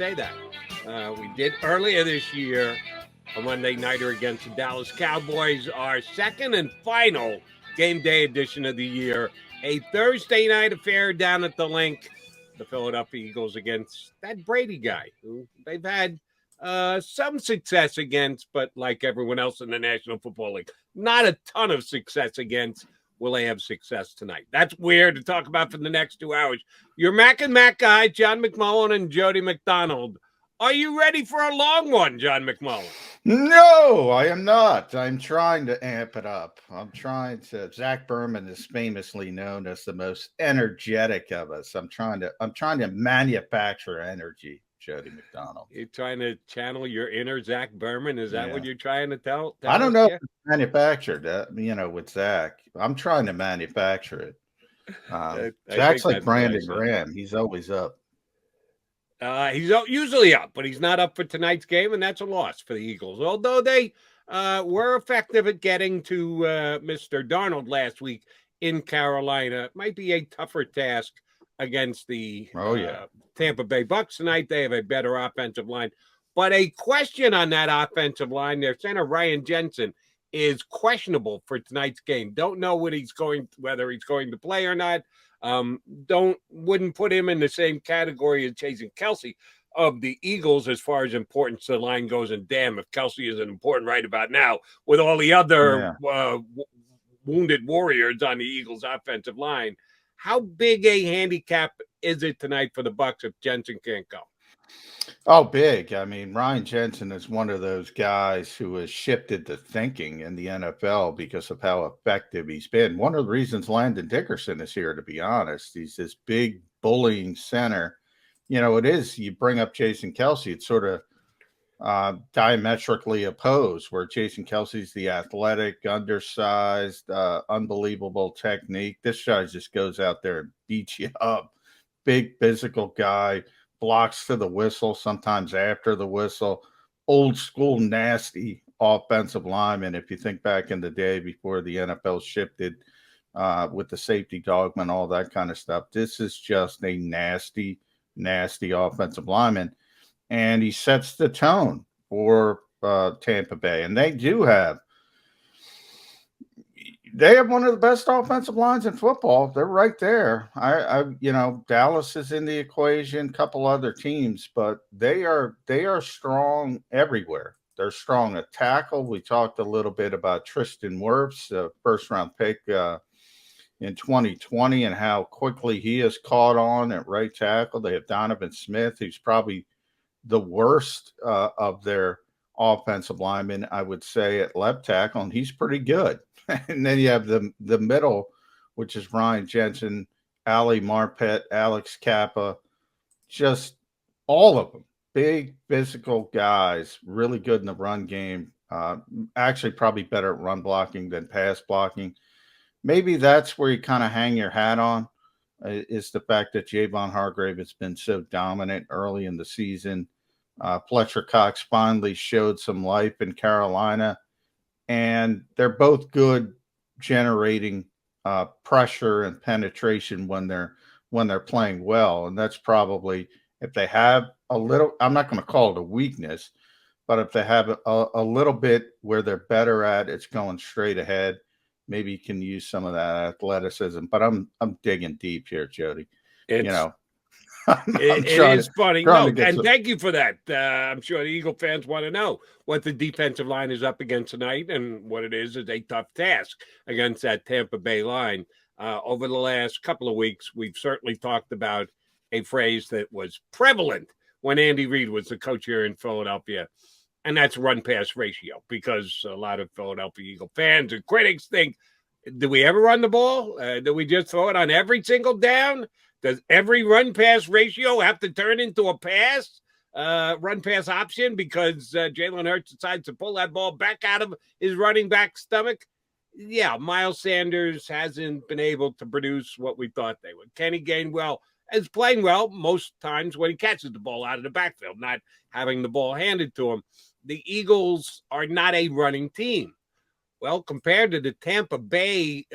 say that. We did earlier this year, a Monday nighter against the Dallas Cowboys, our second and final game day edition of the year. A Thursday night affair down at the Link. The Philadelphia Eagles against that Brady guy, who they've had some success against, but like everyone else in the National Football League, not a ton of success against. Will they have success tonight? That's weird to talk about for the next 2 hours. Your Mac and Mac guy, John McMullen and Jody McDonald. Are you ready for a long one, John McMullen? No, I am not. I'm trying to amp it up. Zach Berman is famously known as the most energetic of us. I'm trying to manufacture energy, Jody McDonald. You're trying to channel your inner Zach Berman? Is that what you're trying to tell I don't know if it's manufactured, with Zach. I'm trying to manufacture it. Zach's like Brandon Graham. He's always up. He's usually up, but he's not up for tonight's game, and that's a loss for the Eagles. Although they were effective at getting to Mr. Darnold last week in Carolina. It might be a tougher task against the Tampa Bay Bucs tonight. They have a better offensive line. But a question on that offensive line, their center, Ryan Jensen, is questionable for tonight's game. Don't know whether he's going to play or not. Wouldn't put him in the same category as Jason Kelce of the Eagles as far as importance to the line goes. And damn, if Kelce isn't important right about now with all the other wounded warriors on the Eagles offensive line. How big a handicap is it tonight for the Bucs if Jensen can't go? Oh, big. I mean, Ryan Jensen is one of those guys who has shifted the thinking in the NFL because of how effective he's been. One of the reasons Landon Dickerson is here, to be honest, he's this big bullying center. It is, you bring up Jason Kelce, it's sort of diametrically opposed, where Jason Kelce's the athletic, undersized, unbelievable technique. This guy just goes out there and beats you up. Big physical guy. Blocks to the whistle, sometimes after the whistle. Old school, nasty offensive lineman. If you think back in the day before the NFL shifted with the safety dogma and all that kind of stuff, this is just a nasty, nasty offensive lineman. And he sets the tone for Tampa Bay. And they have one of the best offensive lines in football. They're right there. Dallas is in the equation, a couple other teams, but they are strong everywhere. They're strong at tackle. We talked a little bit about Tristan Wirfs, a first-round pick in 2020, and how quickly he has caught on at right tackle. They have Donovan Smith, who's probably the worst of their offensive linemen, I would say, at left tackle, and he's pretty good. And then you have the middle, which is Ryan Jensen, Ali Marpet, Alex Kappa, just all of them. Big physical guys, really good in the run game. Actually, probably better at run blocking than pass blocking. Maybe that's where you kind of hang your hat on, is the fact that Javon Hargrave has been so dominant early in the season. Fletcher Cox finally showed some life in Carolina. And they're both good generating pressure and penetration when they're playing well. And that's probably, if they have a little, I'm not going to call it a weakness, but if they have a little bit where they're better at, it's going straight ahead. Maybe you can use some of that athleticism. But I'm digging deep here, Jody. It is funny. And thank you for that. I'm sure the Eagle fans want to know what the defensive line is up against tonight, and what it is a tough task against that Tampa Bay line. Over the last couple of weeks, we've certainly talked about a phrase that was prevalent when Andy Reid was the coach here in Philadelphia, and that's run-pass ratio, because a lot of Philadelphia Eagle fans and critics think, do we ever run the ball? Do we just throw it on every single down? Does every run-pass ratio have to turn into a pass, run-pass option, because Jalen Hurts decides to pull that ball back out of his running back's stomach? Yeah, Miles Sanders hasn't been able to produce what we thought they would. Kenny Gainwell is playing well most times when he catches the ball out of the backfield, not having the ball handed to him. The Eagles are not a running team. Well, compared to the Tampa Bay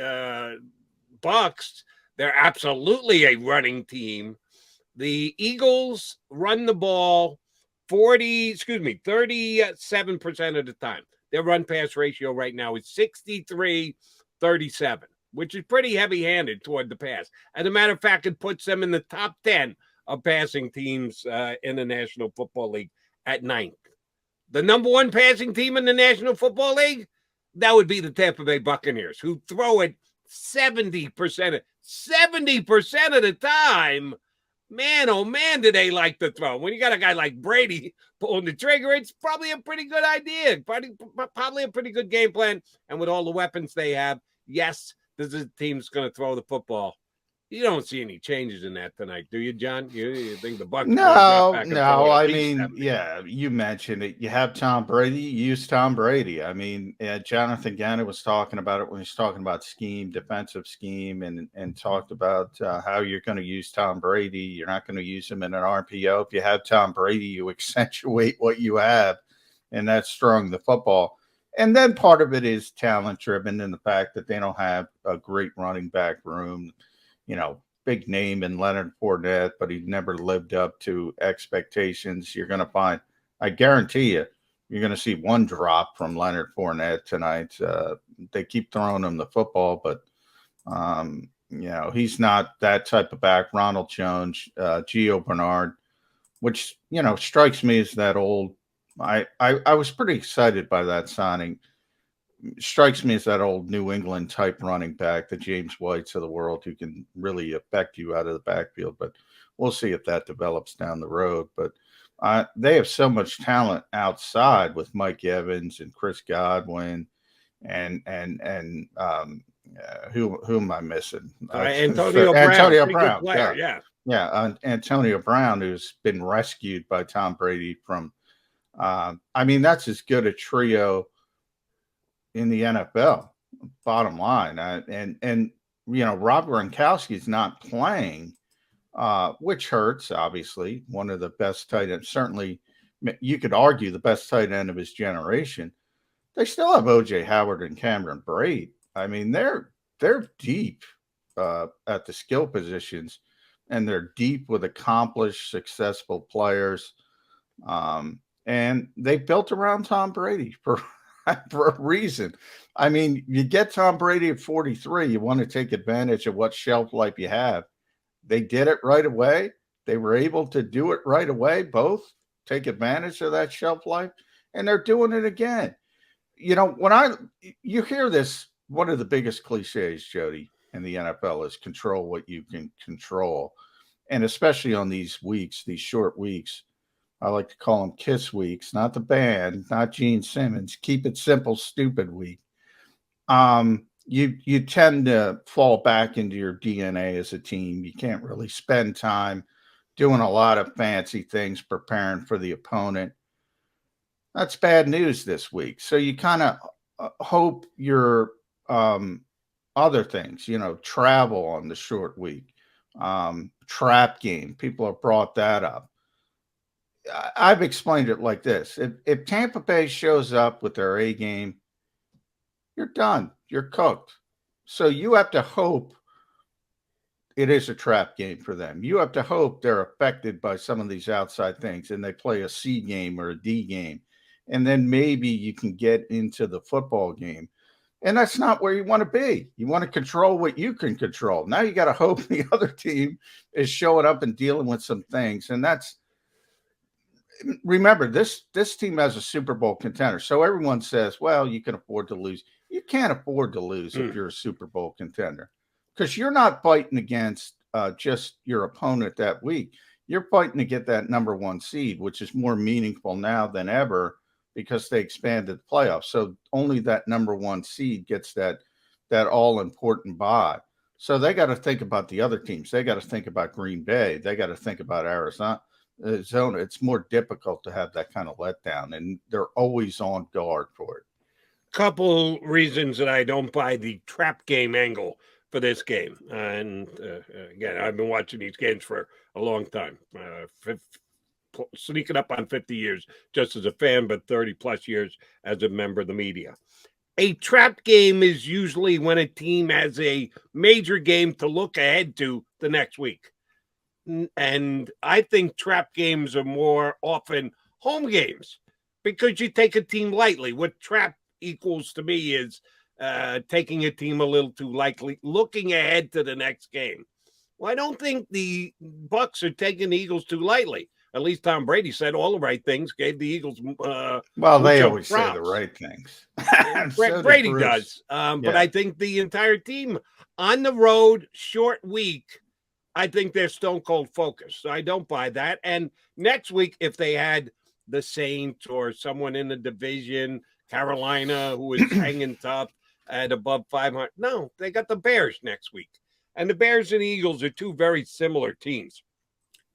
Bucs, they're absolutely a running team. The Eagles run the ball 37% of the time. Their run-pass ratio right now is 63-37, which is pretty heavy-handed toward the pass. As a matter of fact, it puts them in the top 10 of passing teams in the National Football League at 9th. The number one passing team in the National Football League, that would be the Tampa Bay Buccaneers, who throw it 70% of the time. Man, oh man, do they like to throw. When you got a guy like Brady pulling the trigger, it's probably a pretty good idea. Probably a pretty good game plan. And with all the weapons they have, yes, this is a team's going to throw the football. You don't see any changes in that tonight, do you, John? You think the Bucs? No. I mean, 70. Yeah, you mentioned it. You have Tom Brady. You use Tom Brady. I mean, Jonathan Gannon was talking about it when he's talking about scheme, defensive scheme, and talked about how you're going to use Tom Brady. You're not going to use him in an RPO. If you have Tom Brady, you accentuate what you have, and that's throwing the football. And then part of it is talent driven, and the fact that they don't have a great running back room. Big name in Leonard Fournette, but he never lived up to expectations. You're going to find, I guarantee you're going to see one drop from Leonard Fournette tonight. They keep throwing him the football, but, he's not that type of back. Ronald Jones, Gio Bernard, which, strikes me as that old. I was pretty excited by that signing. Strikes me as that old New England type running back, the James Whites of the world, who can really affect you out of the backfield. But we'll see if that develops down the road. But they have so much talent outside with Mike Evans and Chris Godwin and who am I missing? Antonio Brown. Player, Antonio Brown, who's been rescued by Tom Brady from. That's as good a trio in the NFL, bottom line. Rob Gronkowski is not playing, which hurts, obviously. One of the best tight ends, certainly you could argue the best tight end of his generation. They still have O.J. Howard and Cameron Brate. I mean, they're deep at the skill positions, and they're deep with accomplished, successful players. And they built around Tom Brady for a reason. I mean, you get Tom Brady at 43, you want to take advantage of what shelf life you have. They did it right away. They were able to do it right away, both take advantage of that shelf life, and they're doing it again. When you hear this, one of the biggest cliches, Jody, in the NFL is control what you can control. And especially on these weeks, these short weeks, I like to call them KISS weeks, not the band, not Gene Simmons. Keep it simple, stupid week. You tend to fall back into your DNA as a team. You can't really spend time doing a lot of fancy things preparing for the opponent. That's bad news this week. So you kind of hope your other things, travel on the short week, trap game. People have brought that up. I've explained it like this. If Tampa Bay shows up with their A game, you're done. You're cooked. So you have to hope it is a trap game for them. You have to hope they're affected by some of these outside things and they play a C game or a D game. And then maybe you can get into the football game. And that's not where you want to be. You want to control what you can control. Now you got to hope the other team is showing up and dealing with some things. And remember, this team has a Super Bowl contender. So everyone says, well, you can afford to lose. You can't afford to lose if you're a Super Bowl contender, because you're not fighting against just your opponent that week. You're fighting to get that number one seed, which is more meaningful now than ever because they expanded the playoffs. So only that number one seed gets that all-important bye. So they got to think about the other teams. They got to think about Green Bay. They got to think about Arizona. It's more difficult to have that kind of letdown, and they're always on guard for it. Couple reasons that I don't buy the trap game angle for this game. And again, I've been watching these games for a long time, sneaking up on 50 years just as a fan, but 30 plus years as a member of the media. A trap game is usually when a team has a major game to look ahead to the next week. And I think trap games are more often home games because you take a team lightly. What trap equals to me is taking a team a little too lightly, looking ahead to the next game. Well, I don't think the Bucs are taking the Eagles too lightly. At least Tom Brady said all the right things, gave the Eagles well, they mucho always say the props. right things. So did Brady Bruce. does. But I think the entire team on the road, short week, I think they're stone cold focused. So I don't buy that. And next week, if they had the Saints or someone in the division, Carolina, who is hanging tough at above 500, no, they got the Bears next week. And the Bears and the Eagles are two very similar teams,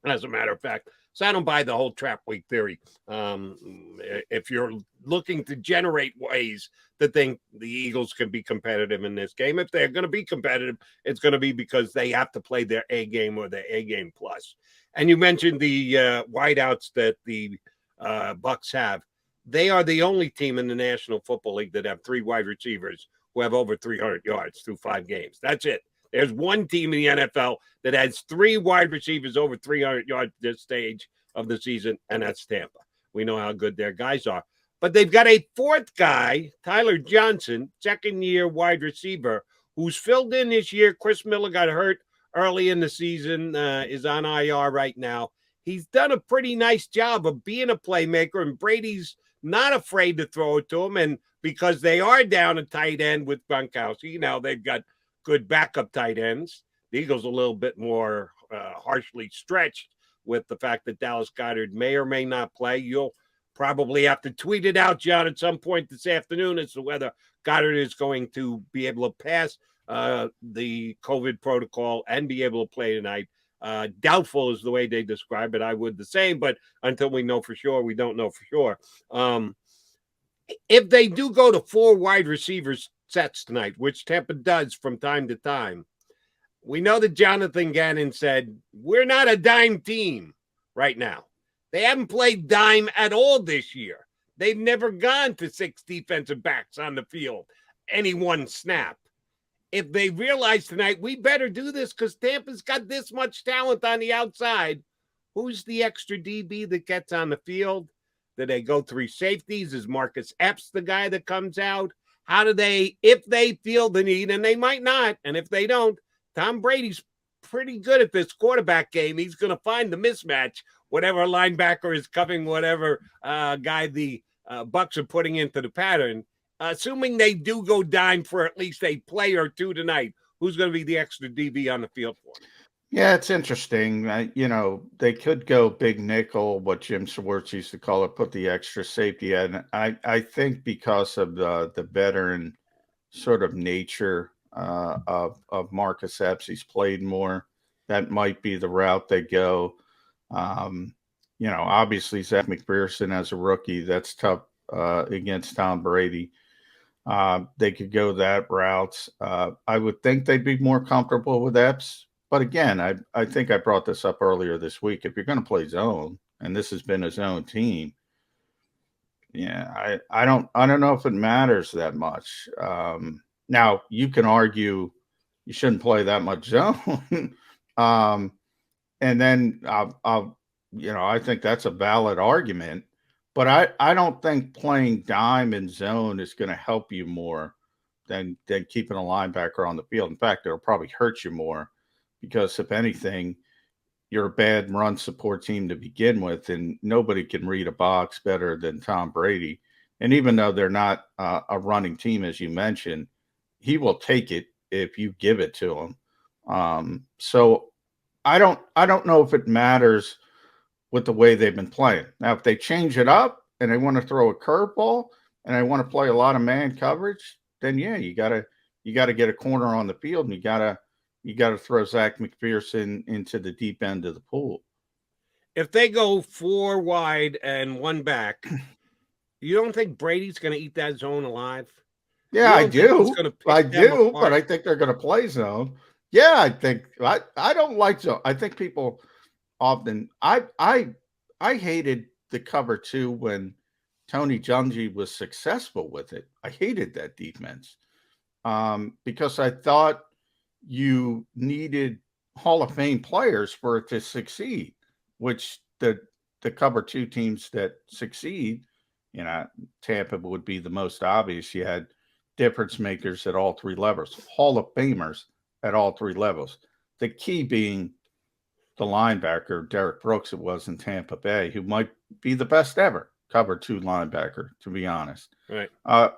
as a matter of fact. So I don't buy the whole trap week theory. If you're looking to generate ways to think the Eagles can be competitive in this game, if they're going to be competitive, it's going to be because they have to play their A game or their A game plus. And you mentioned the wideouts that the Bucs have. They are the only team in the National Football League that have 3 wide receivers who have over 300 yards through 5 games. That's it. There's one team in the NFL that has 3 wide receivers over 300 yards at this stage of the season, and that's Tampa. We know how good their guys are. But they've got a 4th guy, Tyler Johnson, second-year wide receiver, who's filled in this year. Chris Miller got hurt early in the season, is on IR right now. He's done a pretty nice job of being a playmaker, and Brady's not afraid to throw it to him. And because they are down a tight end with Gronkowski, now they've got good backup tight ends. The Eagles a little bit more harshly stretched with the fact that Dallas Goedert may or may not play. You'll probably have to tweet it out, John, at some point this afternoon as to whether Goedert is going to be able to pass the COVID protocol and be able to play tonight. Doubtful is the way they describe it. I would the same, but until we know for sure, we don't know for sure. If they do go to 4 wide receivers sets tonight, which Tampa does from time to time, we know that Jonathan Gannon said, we're not a dime team right now. They haven't played dime at all this year. They've never gone to 6 defensive backs on the field, any one snap. If they realize tonight, we better do this because Tampa's got this much talent on the outside, who's the extra DB that gets on the field? Do they go 3 safeties? Is Marcus Epps the guy that comes out? How do they, if they feel the need, and they might not, and if they don't, Tom Brady's pretty good at this quarterback game. He's going to find the mismatch, whatever linebacker is covering whatever guy the Bucs are putting into the pattern. Assuming they do go dime for at least a play or 2 tonight, who's going to be the extra DB on the field for him? Yeah, it's interesting. They could go big nickel, what Jim Schwartz used to call it, put the extra safety in. I think because of the veteran sort of nature of Marcus Epps, he's played more. That might be the route they go. Obviously Zach McPherson as a rookie, that's tough against Tom Brady. They could go that route. I would think they'd be more comfortable with Epps. But again, I think I brought this up earlier this week. If you're going to play zone, and this has been a zone team, yeah, I don't know if it matters that much. Now you can argue you shouldn't play that much zone, and then I think that's a valid argument. But I don't think playing dime and zone is going to help you more than keeping a linebacker on the field. In fact, it'll probably hurt you more. Because if anything, you're a bad run support team to begin with, and nobody can read a box better than Tom Brady. And even though they're not a running team, as you mentioned, he will take it if you give it to him. So I don't know if it matters with the way they've been playing. Now, if they change it up and they want to throw a curveball and they want to play a lot of man coverage, then yeah, you gotta get a corner on the field, and you gotta throw Zach McPherson into the deep end of the pool. If they go 4 wide and 1 back, you don't think Brady's going to eat that zone alive? Yeah, I do. But I think they're going to play zone. Yeah, I think I don't like zone. I think people often I hated the cover 2 when Tony Dungy was successful with it. I hated that defense because I thought you needed Hall of Fame players for it to succeed, which the cover 2 teams that succeed, Tampa would be the most obvious. You had difference makers at all 3 levels, Hall of Famers at all 3 levels. The key being the linebacker, Derek Brooks, it was in Tampa Bay, who might be the best ever cover 2 linebacker, to be honest. Right.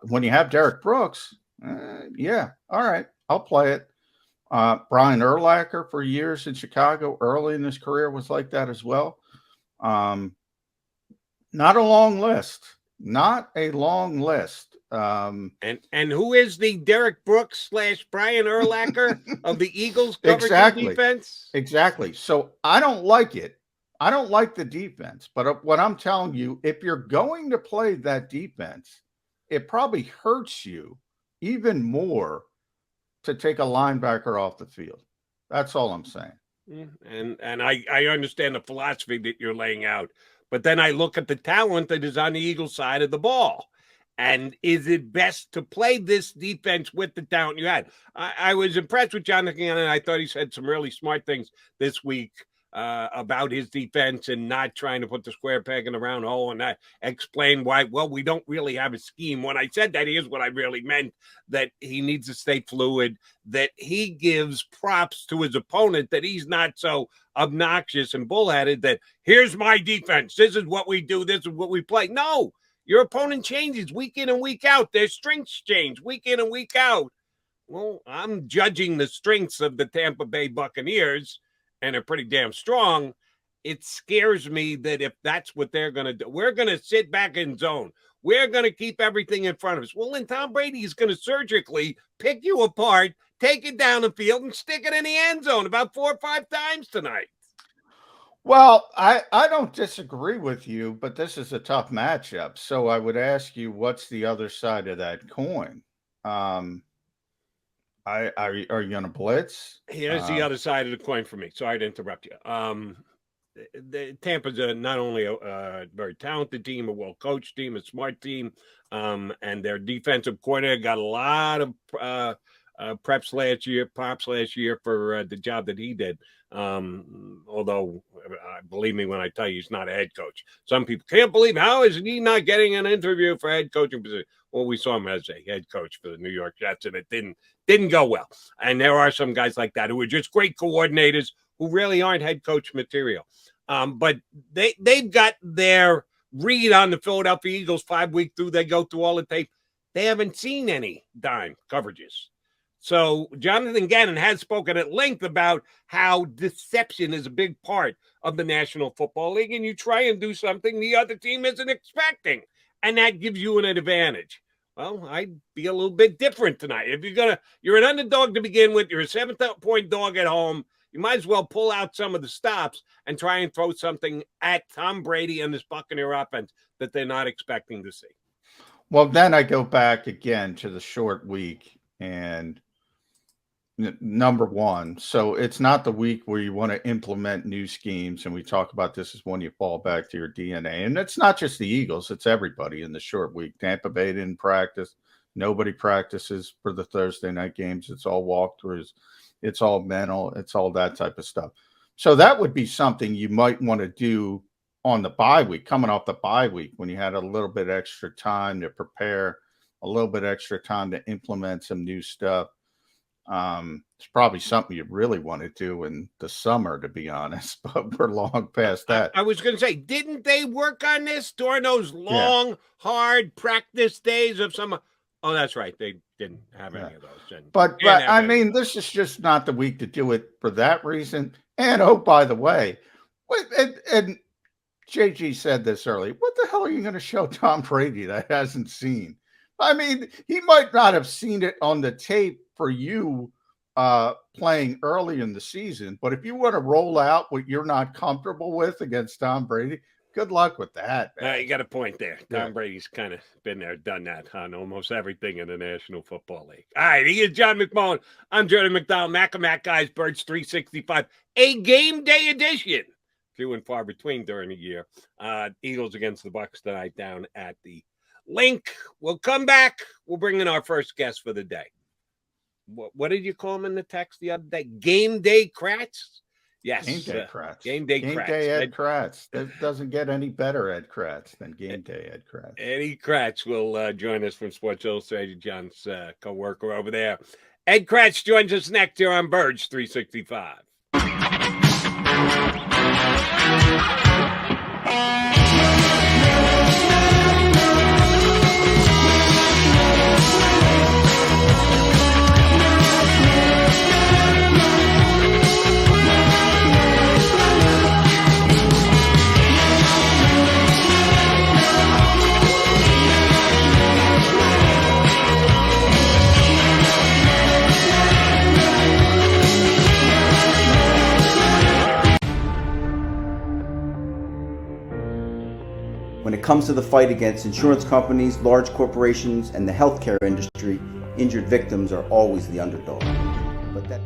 When you have Derek Brooks, yeah, all right, I'll play it. Brian Urlacher for years in Chicago, early in his career, was like that as well. Not a long list. Not a long list. And who is the Derek Brooks / Brian Urlacher of the Eagles cover 2 defense? Exactly. So I don't like it. I don't like the defense. But what I'm telling you, if you're going to play that defense, it probably hurts you even more to take a linebacker off the field. That's all I'm saying. And I understand the philosophy that you're laying out, but then I look at the talent that is on the Eagles side of the ball. And is it best to play this defense with the talent you had? I was impressed with Jonathan, and I thought he said some really smart things this week about his defense and not trying to put the square peg in the round hole, and I explained why. Well, we don't really have a scheme. When I said that, here's what I really meant, that he needs to stay fluid, that he gives props to his opponent, that he's not so obnoxious and bullheaded that here's my defense, this is what we do, this is what we play. No. Your opponent changes week in and week out. Their strengths change week in and week out. Well, I'm judging the strengths of the Tampa Bay Buccaneers, and they're pretty damn strong. It scares me that if that's what they're going to do, we're going to sit back in zone. We're going to keep everything in front of us. Well, then Tom Brady is going to surgically pick you apart, take it down the field, and stick it in the end zone about 4 or 5 times tonight. Well, I don't disagree with you, but this is a tough matchup. So I would ask you, what's the other side of that coin? Are you going to blitz? Here's the other side of the coin for me. Sorry to interrupt you. The Tampa's not only a very talented team, a well-coached team, a smart team, and their defensive coordinator got a lot of props last year for the job that he did. Although, believe me when I tell you, he's not a head coach. Some people can't believe, how is he not getting an interview for head coaching position? Well, we saw him as a head coach for the New York Jets, and it didn't go well. And there are some guys like that who are just great coordinators who really aren't head coach material. But they've got their read on the Philadelphia Eagles 5 weeks through. They go through all the tape. They haven't seen any dime coverages. So Jonathan Gannon has spoken at length about how deception is a big part of the National Football League, and you try and do something the other team isn't expecting, and that gives you an advantage. Well, I'd be a little bit different tonight. If you're an underdog to begin with, you're a 7-point dog at home, you might as well pull out some of the stops and try and throw something at Tom Brady and this Buccaneer offense that they're not expecting to see. Well, then I go back again to the short week and number one. So it's not the week where you want to implement new schemes. And we talk about this is when you fall back to your DNA. And it's not just the Eagles, it's everybody in the short week. Tampa Bay didn't practice. Nobody practices for the Thursday night games. It's all walkthroughs. It's all mental. It's all that type of stuff. So that would be something you might want to do on the bye week, coming off the bye week, when you had a little bit extra time to prepare, a little bit extra time to implement some new stuff. It's probably something you really want to do in the summer, to be honest, but we're long past that. I was going to say, didn't they work on this during those long, hard practice days of summer? Oh, that's right. They didn't have any of those. But I mean, this is just not the week to do it for that reason. And oh, by the way, and JG said this earlier, what the hell are you going to show Tom Brady that hasn't seen? I mean, he might not have seen it on the tape for you playing early in the season, but if you want to roll out what you're not comfortable with against Tom Brady, good luck with that. You got a point there. Tom Brady's kind of been there, done that on almost everything in the National Football League. All right, he is John McMullen. I'm Jody McDowell, Mac Guys, Birds 365, a game day edition. Few and far between during the year. Eagles against the Bucs tonight down at the Link. We'll come back. We'll bring in our first guest for the day. what did you call him in the text the other day? Gameday Kratz? Yes. Gameday Kratz. Gameday Kratz. Gameday Ed Kratz. That doesn't get any better, Ed Kratz, than Gameday Ed Kratz. Eddie Kratz will join us from Sports Illustrated, John's co-worker over there. Ed Kratz joins us next here on Birds 365. When it comes to the fight against insurance companies, large corporations, and the healthcare industry, injured victims are always the underdog. But that